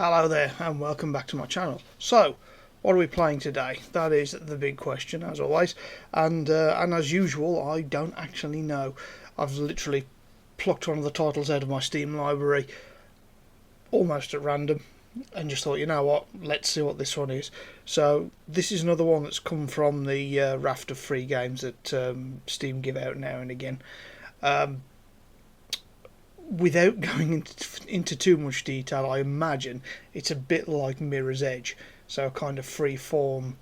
Hello there and welcome back to my channel. So, what are we playing today? That is the big question, as always, and as usual I don't actually know. I've literally plucked one of the titles out of my Steam library almost at random and just thought, you know what, let's see what this one is. So this is another one that's come from the raft of free games that Steam give out now and again. Without going into too much detail, I imagine it's a bit like Mirror's Edge, so a kind of free-form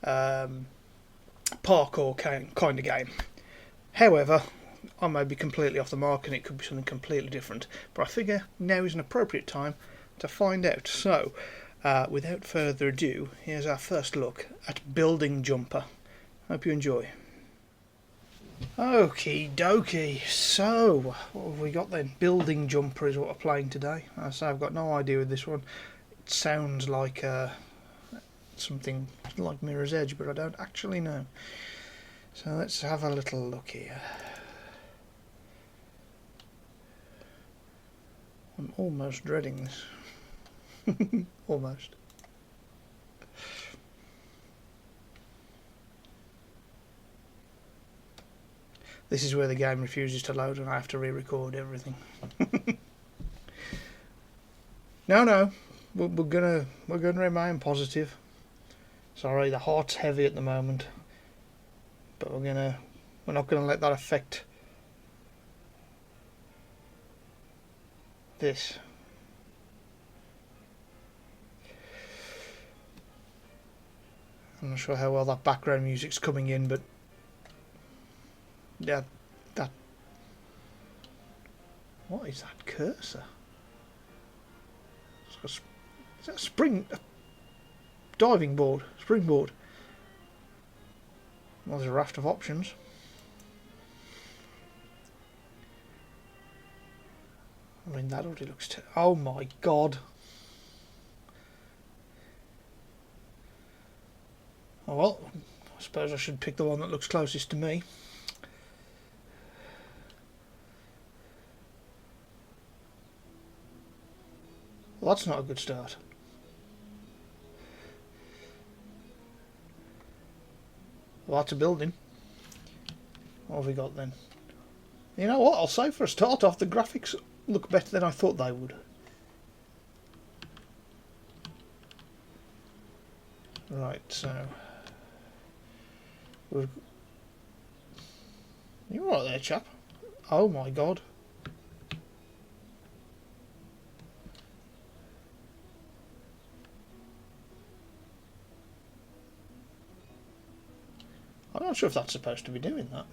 parkour kind of game. However, I may be completely off the mark and it could be something completely different, but I figure now is an appropriate time to find out. So, without further ado, here's our first look at Building Jumper. Hope you enjoy. Okie dokie, so what have we got then? Building Jumper is what we're playing today. I say I've got no idea with this one. It sounds like something like Mirror's Edge, but I don't actually know. So let's have a little look here. I'm almost dreading this. Almost. This is where the game refuses to load and I have to re-record everything. No, we're gonna remain positive. Sorry, the heart's heavy at the moment, but we're not gonna let that affect this. I'm not sure how well that background music's coming in, but yeah, that. What is that cursor? Is that a diving board? Springboard? Well, there's a raft of options. I mean, that already looks. Oh my god! Oh well, I suppose I should pick the one that looks closest to me. Well, that's not a good start. Well, that's a building. What have we got then? You know what, I'll say for a start off, the graphics look better than I thought they would. Right, so... You're right there, chap. Oh my god. I'm not sure if that's supposed to be doing that.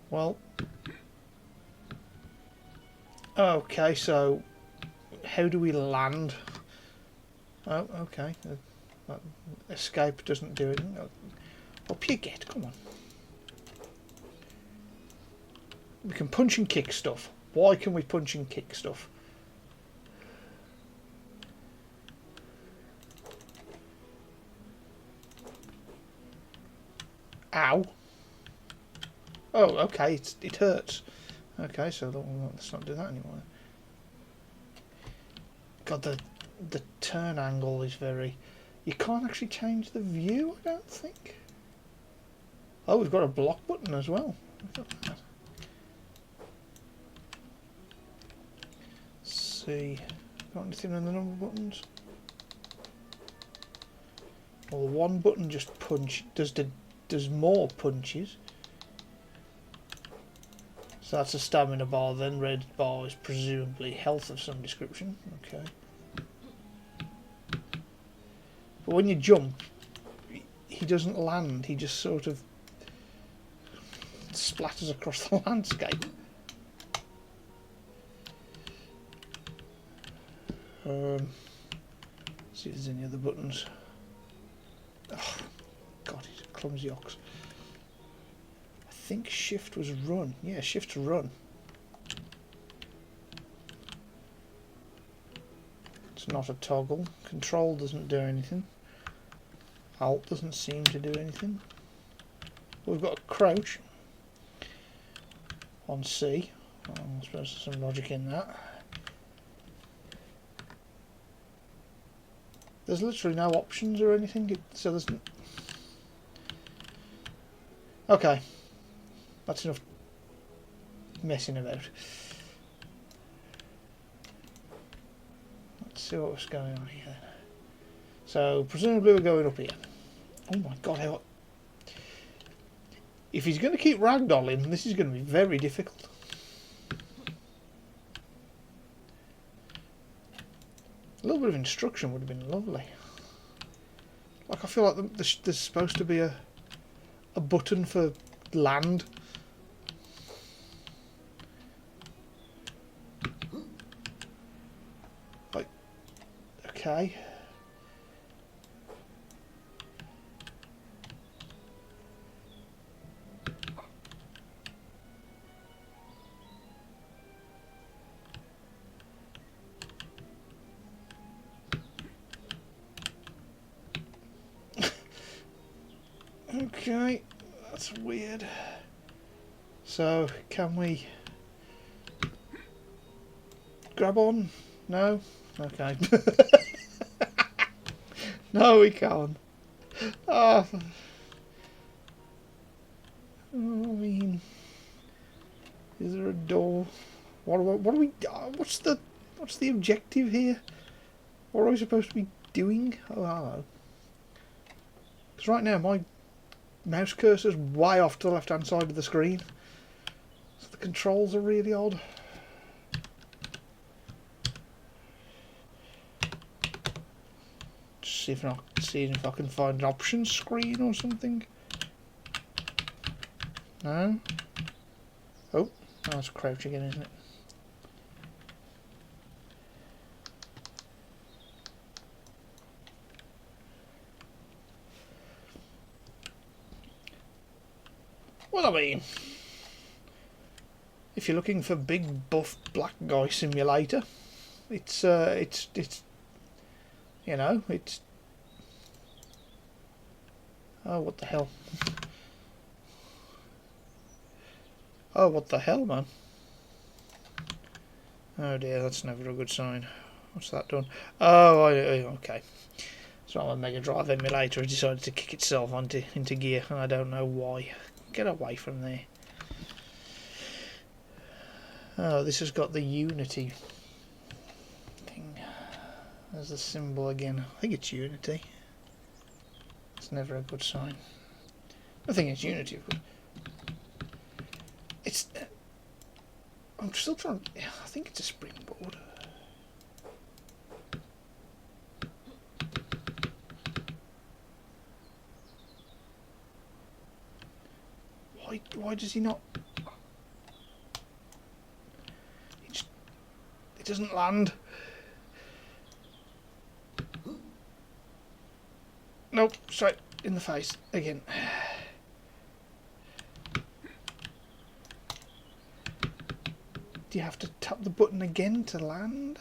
Well, okay, so how do we land? Oh, okay. Escape doesn't do it. Up you get, come on. We can punch and kick stuff. Why can we punch and kick stuff? Ow. Oh, okay, it hurts. Okay, so let's not do that anymore. God, the turn angle is very... You can't actually change the view, I don't think. Oh, we've got a block button as well. Let's see. Got anything on the number buttons? Well, the one button just does more punches. So that's a stamina bar then. Red bar is presumably health of some description. Okay. But when you jump, he doesn't land. He just sort of splatters across the landscape. See if there's any other buttons. Oh, God, he's a clumsy ox. I think shift was run. Yeah, shift to run. It's not a toggle. Control doesn't do anything. Alt doesn't seem to do anything. We've got a crouch. on C. I suppose there's some logic in that. There's literally no options or anything, so there's... Okay. That's enough messing about. Let's see what's going on here then. So, presumably we're going up here. Oh my god, how... If he's going to keep ragdolling, this is going to be very difficult. A little bit of instruction would have been lovely. Like, I feel like there's supposed to be a button for land. Like, okay. Okay, that's weird. So, can we grab on? No? Okay. No, we can't. Oh. I mean, is there a door? What are we? What's the objective here? What are we supposed to be doing? Oh, hello. Because right now my mouse cursor's way off to the left hand side of the screen, so the controls are really odd. Just see if I can find an options screen or something. No. Oh, that's crouch again, isn't it? Well, I mean, if you're looking for big buff black guy simulator, it's you know, it's... Oh, what the hell? Oh, what the hell, man? Oh dear, that's never a good sign. What's that done? Oh, okay. So my Mega Drive emulator has decided to kick itself into gear, and I don't know why. Get away from there. Oh, this has got the Unity thing. There's the symbol again. I think it's Unity. It's never a good sign. I think it's Unity, but it's... I'm still trying... I think it's a springboard. Why does he not... It doesn't land. Nope, straight in the face again. Do you have to tap the button again to land?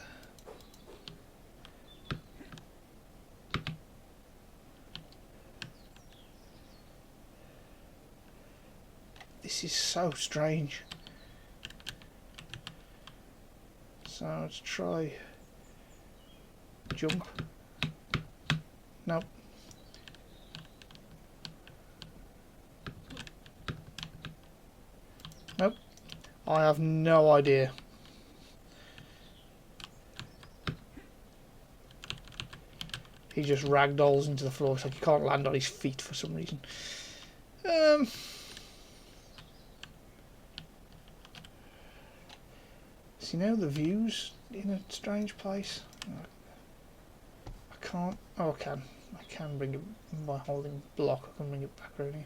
This is so strange. So let's try jump. Nope. Nope. I have no idea. He just ragdolls into the floor. It's like he can't land on his feet for some reason. See, now the view's in a strange place. I can't. Oh, I can. I can bring it by holding block. I can bring it back around here.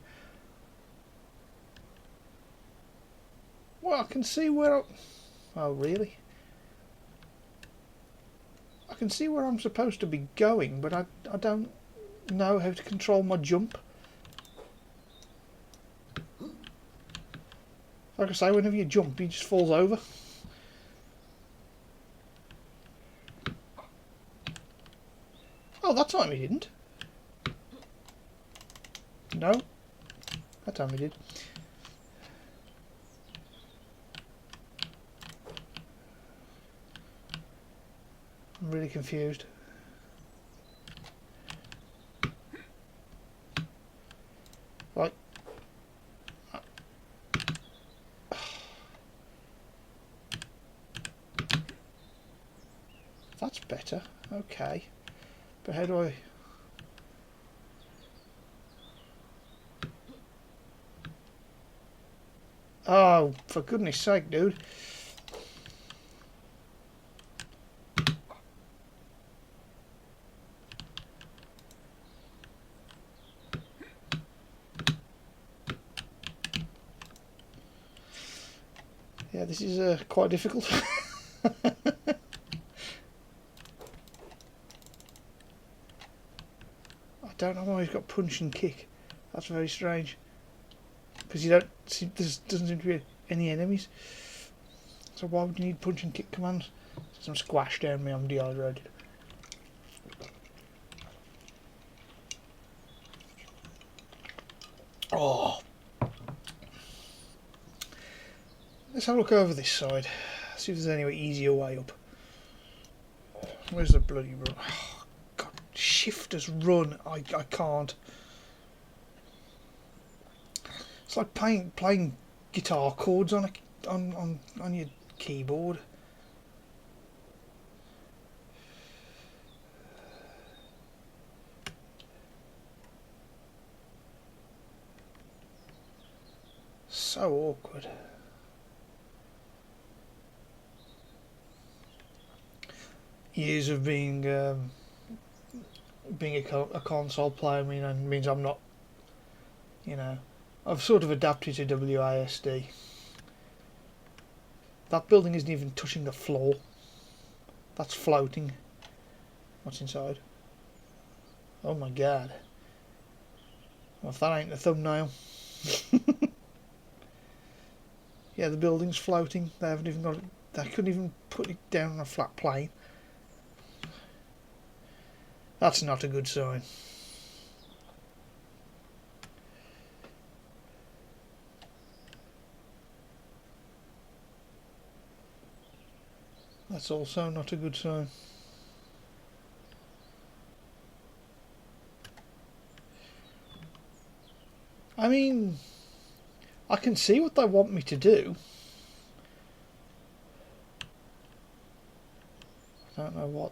Well, I can see where. Oh, really? I can see where I'm supposed to be going, but I don't know how to control my jump. Like I say, whenever you jump, he just falls over. Oh, that time he didn't. No, that time he did. I'm really confused. Right. That's better. Okay. But how do I... Oh, for goodness sake, dude. Yeah, this is quite difficult. I don't know why he's got punch and kick. That's very strange. Because you don't see, there doesn't seem to be any enemies. So why would you need punch and kick commands? Some squash down me, I'm dehydrated. Oh. Let's have a look over this side. See if there's any easier way up. Where's the bloody run? Oh, God, shifters run. I can't. It's like playing guitar chords on your keyboard. So awkward. Years of being a console player means I'm not, you know, I've sort of adapted to WASD. That building isn't even touching the floor. That's floating. What's inside? Oh my god. Well, if that ain't the thumbnail. Yeah, the building's floating. They haven't even got it. They couldn't even put it down on a flat plane. That's not a good sign. That's also not a good sign. I mean, I can see what they want me to do. I don't know what.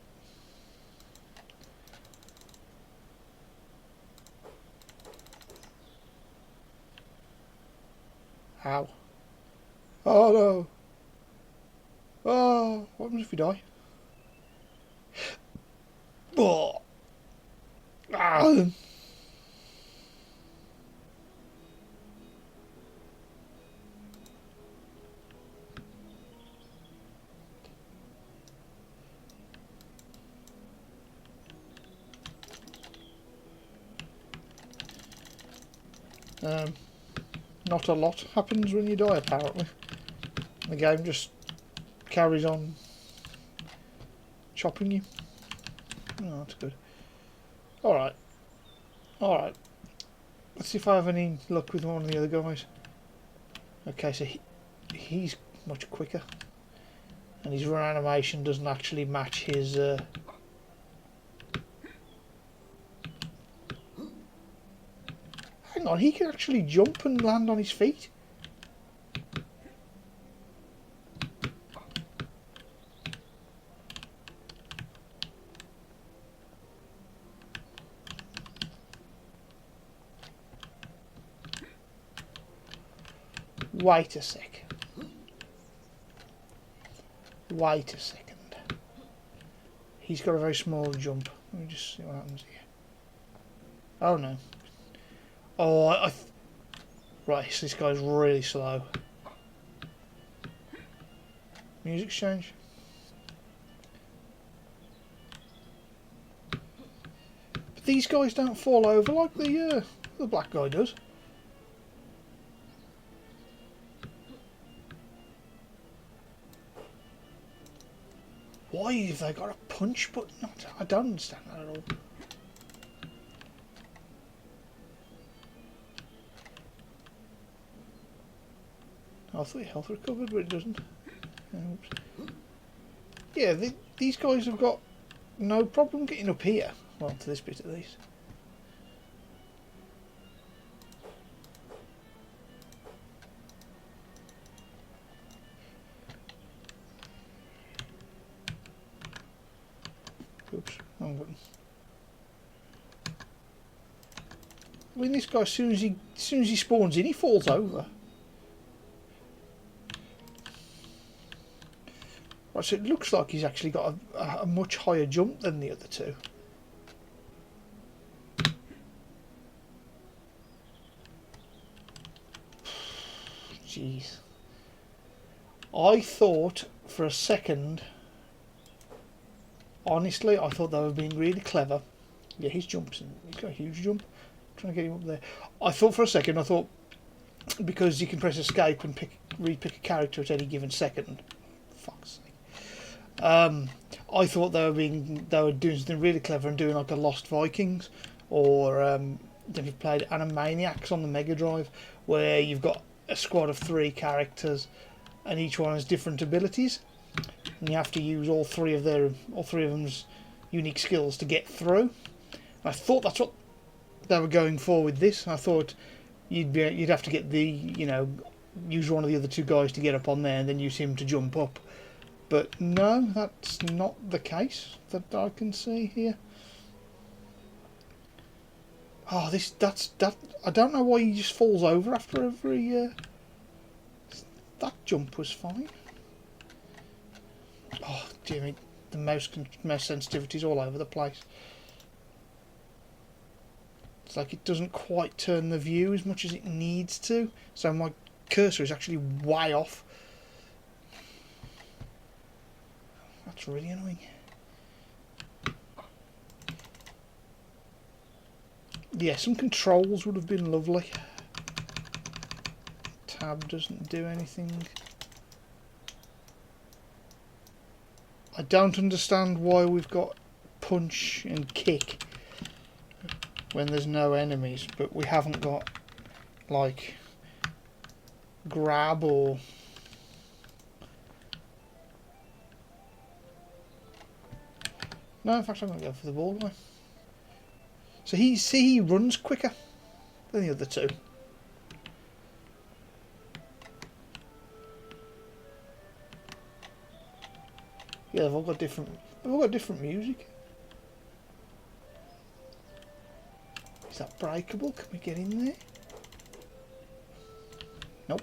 Ow. Oh no. Oh, what happens if we die? Oh. Ah. Not a lot happens when you die, apparently. The game just carries on chopping you. Oh, that's good. Alright. Alright. Let's see if I have any luck with one of the other guys. Okay, so he's much quicker. And his run animation doesn't actually match his... Hang on, he can actually jump and land on his feet. Wait a sec. Wait a second. He's got a very small jump. Let me just see what happens here. Oh no. Oh, right, so this guy's really slow. Music change. But these guys don't fall over like the black guy does. Why have they got a punch button? I don't understand that at all. I thought health recovered, but it doesn't. Oops. Yeah, these guys have got no problem getting up here. Well, to this bit at least. Oops, wrong button. I mean, this guy, as soon as he spawns in, he falls over. Right, so it looks like he's actually got a much higher jump than the other two. Jeez. I thought for a second, honestly, I thought they were being really clever. Yeah, he's got a huge jump. I'm trying to get him up there. I thought for a second, because you can press escape and re-pick a character at any given second. Fuck's sake. I thought they were doing something really clever and doing like a Lost Vikings, or if you've played Animaniacs on the Mega Drive, where you've got a squad of 3 characters and each one has different abilities, and you have to use all three of them's unique skills to get through. I thought that's what they were going for with this. I thought you'd have to get use one of the other 2 guys to get up on there and then use him to jump up. But no, that's not the case that I can see here. Oh, that. I don't know why he just falls over after every. That jump was fine. Oh, dear me, the mouse sensitivity's all over the place. It's like it doesn't quite turn the view as much as it needs to, so my cursor is actually way off. That's really annoying. Yeah, some controls would have been lovely. Tab doesn't do anything. I don't understand why we've got punch and kick when there's no enemies, but we haven't got like grab or no. In fact, I'm going to go for the ball guy. So he runs quicker than the other 2. Yeah, they've all got different music. Is that breakable? Can we get in there? Nope.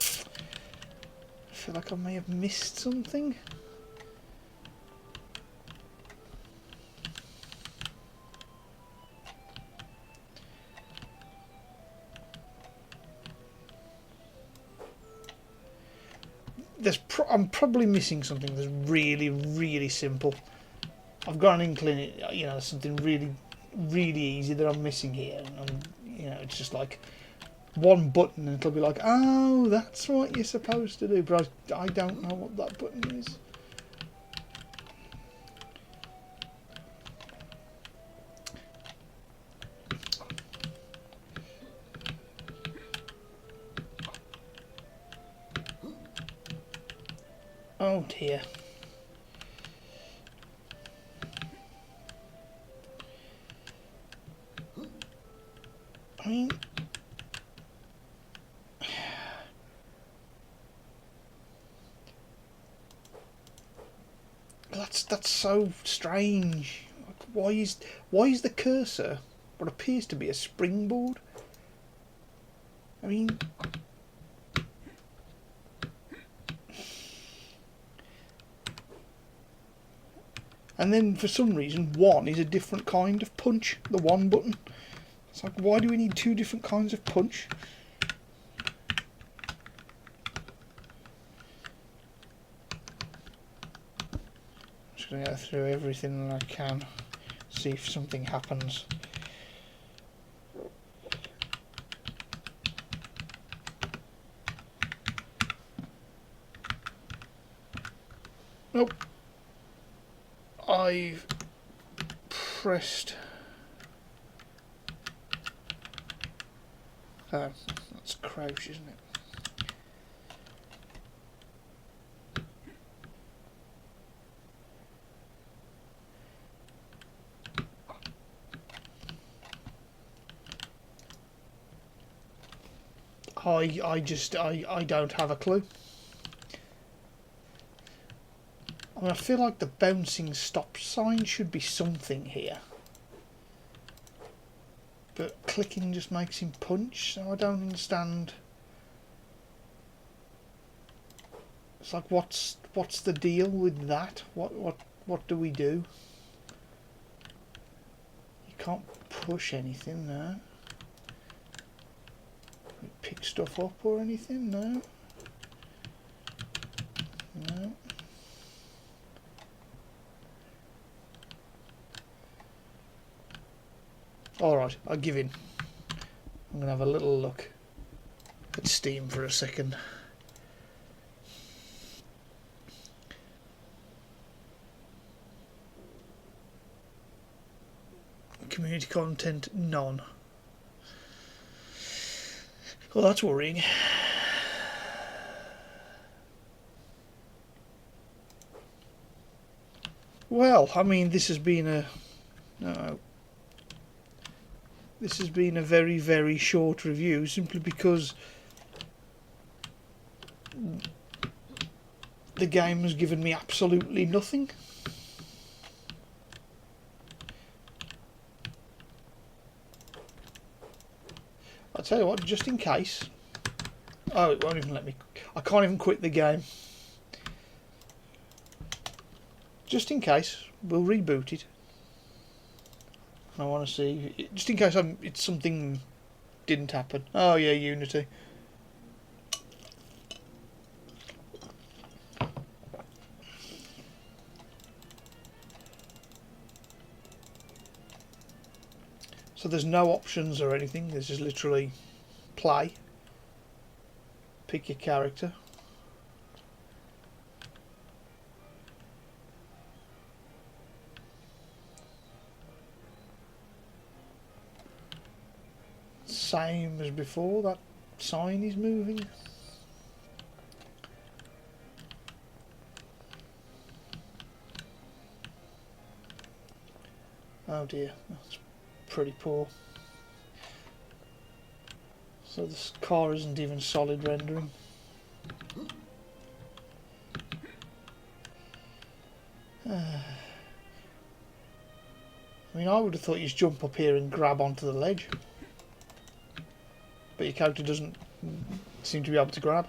I feel like I may have missed something. I'm probably missing something that's really, really simple. I've got an inkling, there's something really, really easy that I'm missing here, and it's just like one button, and it'll be like, oh, that's what you're supposed to do, but I don't know what that button is. Oh dear. I mean, that's so strange. Like, why is the cursor what appears to be a springboard? I mean, and then for some reason 1 is a different kind of punch, the 1 button. It's like, why do we need 2 different kinds of punch? I'm just going to go through everything that I can, see if something happens. Nope. I've pressed. Oh, that's crouch, isn't it? I don't have a clue. I mean, I feel like the bouncing stop sign should be something here. But clicking just makes him punch, so I don't understand. It's like, what's the deal with that? What do we do? You can't push anything, no. Pick stuff up or anything, no. No. Alright, I'll give in. I'm going to have a little look at Steam for a second. Community content, none. Well, that's worrying. Well, I mean, this has been a... No. This has been a very, very short review, simply because the game has given me absolutely nothing. I'll tell you what, just in case... Oh, it won't even let me... I can't even quit the game. Just in case, we'll reboot it. I want to see... Just in case it's something didn't happen. Oh yeah, Unity. So there's no options or anything, there's just literally play, pick your character. Same as before, that sign is moving. Oh dear, that's pretty poor. So this car isn't even solid rendering. I mean, I would have thought you'd jump up here and grab onto the ledge, but your character doesn't seem to be able to grab.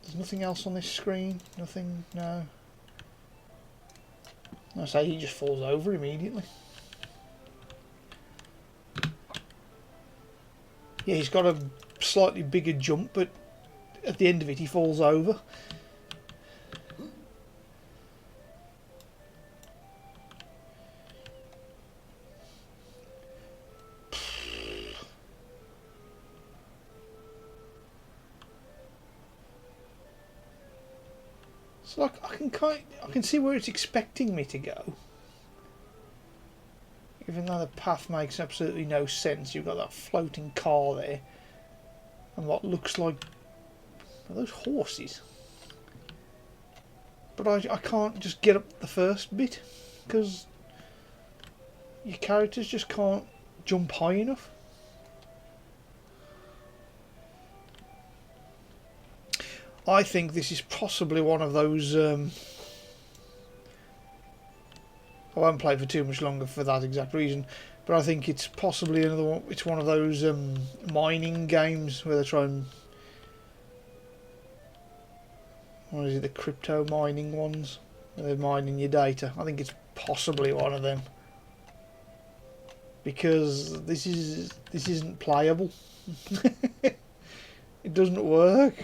There's nothing else on this screen, nothing, no. I say he just falls over immediately. Yeah, he's got a slightly bigger jump, but at the end of it he falls over. So like, I can see where it's expecting me to go. Even though the path makes absolutely no sense, you've got that floating car there, and what looks like, are those horses? But I can't just get up the first bit, because your characters just can't jump high enough. I think this is possibly one of those... I won't play for too much longer for that exact reason, but I think it's possibly another one. It's one of those mining games where they try and... What is it, the crypto mining ones? Where they're mining your data. I think it's possibly one of them, because this isn't playable. It doesn't work.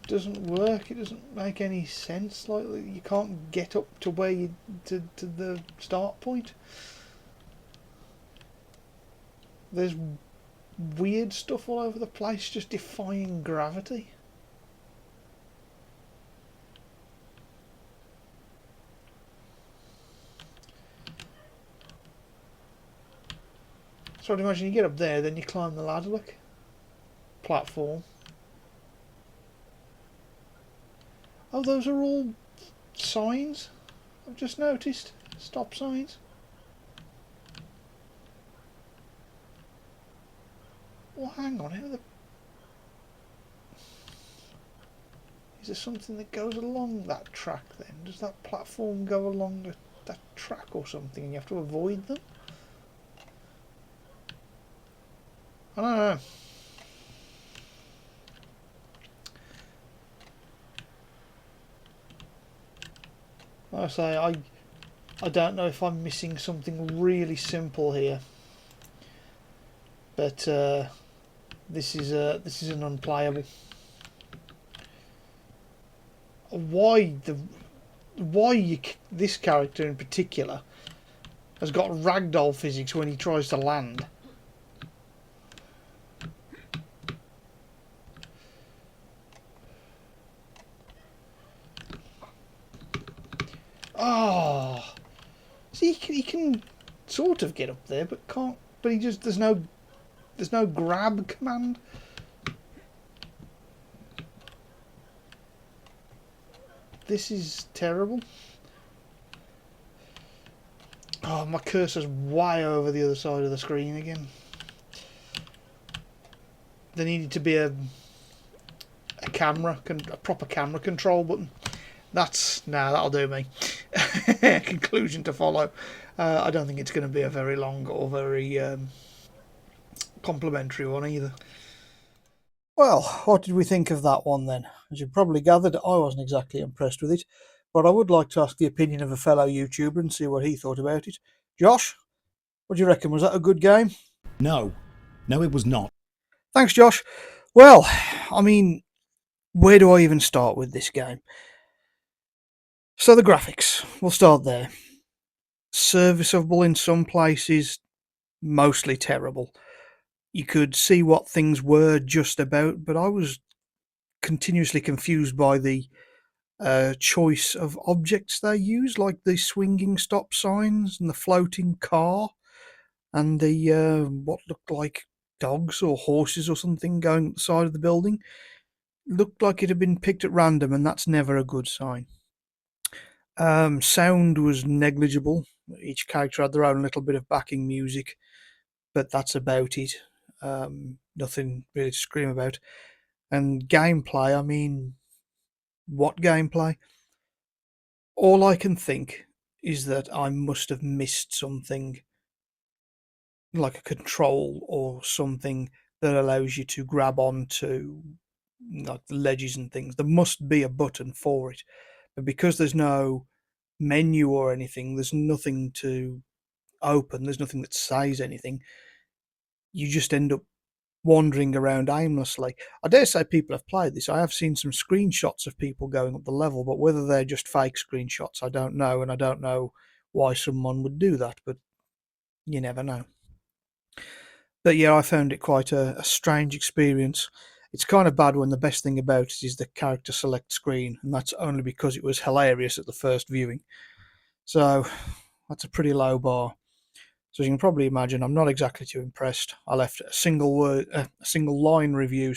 Doesn't work. It doesn't make any sense. Like, you can't get up to where you to the start point. There's weird stuff all over the place, just defying gravity. So I'd imagine you get up there, then you climb the ladder, look, platform. Oh, those are all signs. I've just noticed. Stop signs. Well, hang on. Is there something that goes along that track then? Does that platform go along that track or something and you have to avoid them? I don't know. Like I say, I don't know if I'm missing something really simple here, but this is an unplayable. This character in particular has got ragdoll physics when he tries to land. Oh, see, he can sort of get up there, but can't. But he just there's no grab command. This is terrible. Oh, my cursor's way over the other side of the screen again. There needed to be a proper camera control button. That'll do me. Conclusion to follow. I don't think it's going to be a very long or very complimentary one either. Well, what did we think of that one then? As you probably gathered, I wasn't exactly impressed with it, but I would like to ask the opinion of a fellow YouTuber and see what he thought about it. Josh, what do you reckon? Was that a good game? No, it was not. Thanks, Josh. Well, I mean, where do I even start with this game? So the graphics, we'll start there. Serviceable in some places, mostly terrible. You could see what things were just about, but I was continuously confused by the choice of objects they used, like the swinging stop signs and the floating car and the what looked like dogs or horses or something going up the side of the building. Looked like it had been picked at random, and that's never a good sign. Sound was negligible. Each character had their own little bit of backing music, but that's about it. Nothing really to scream about. And gameplay, I mean, what gameplay? All I can think is that I must have missed something like a control or something that allows you to grab onto like the ledges and things. There must be a button for it, but because there's no menu or anything, there's nothing to open, there's nothing that says anything. You just end up wandering around aimlessly. I dare say people have played this. I have seen some screenshots of people going up the level, but whether they're just fake screenshots, I don't know, and I don't know why someone would do that, but you never know. But yeah, I found it quite a strange experience. It's kind of bad when the best thing about it is the character select screen, and that's only because it was hilarious at the first viewing. So that's a pretty low bar. So as you can probably imagine, I'm not exactly too impressed. I left a single line review,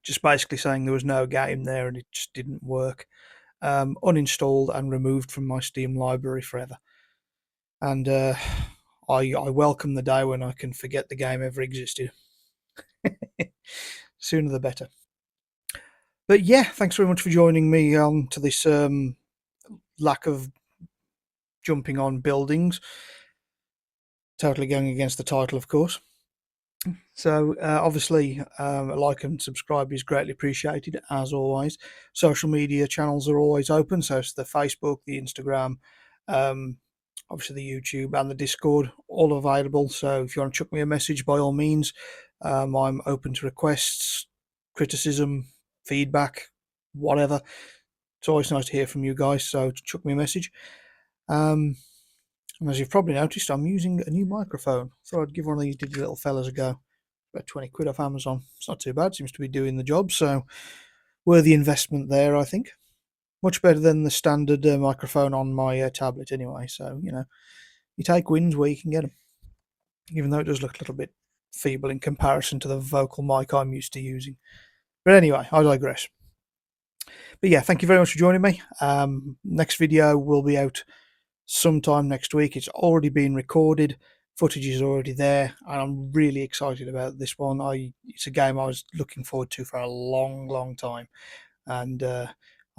just basically saying there was no game there and it just didn't work. Uninstalled and removed from my Steam library forever. And I welcome the day when I can forget the game ever existed. Sooner the better. But yeah, thanks very much for joining me on to this lack of jumping on buildings. Totally going against the title, of course. So obviously, like and subscribe is greatly appreciated, as always. Social media channels are always open, so it's the Facebook, the Instagram, obviously the YouTube and the Discord, all available. So if you want to chuck me a message, by all means, I'm open to requests, criticism, feedback, whatever. It's always nice to hear from you guys, so chuck me a message. And as you've probably noticed, I'm using a new microphone. Thought I'd give one of these diddy little fellas a go. About 20 quid off Amazon. It's not too bad, seems to be doing the job, so worthy investment there, I think. Much better than the standard microphone on my tablet anyway, so, you take wins where you can get them. Even though it does look a little bit feeble in comparison to the vocal mic I'm used to using. But anyway, I digress. But yeah, thank you very much for joining me. Next video will be out sometime next week. It's already been recorded. Footage is already there, and I'm really excited about this one. It's a game I was looking forward to for a long time, and I'm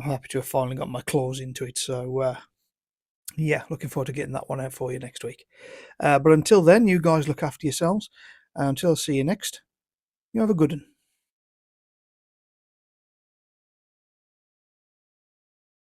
happy to have finally got my claws into it. So yeah, looking forward to getting that one out for you next week. But until then, you guys look after yourselves. And until I see you next, you have a good one.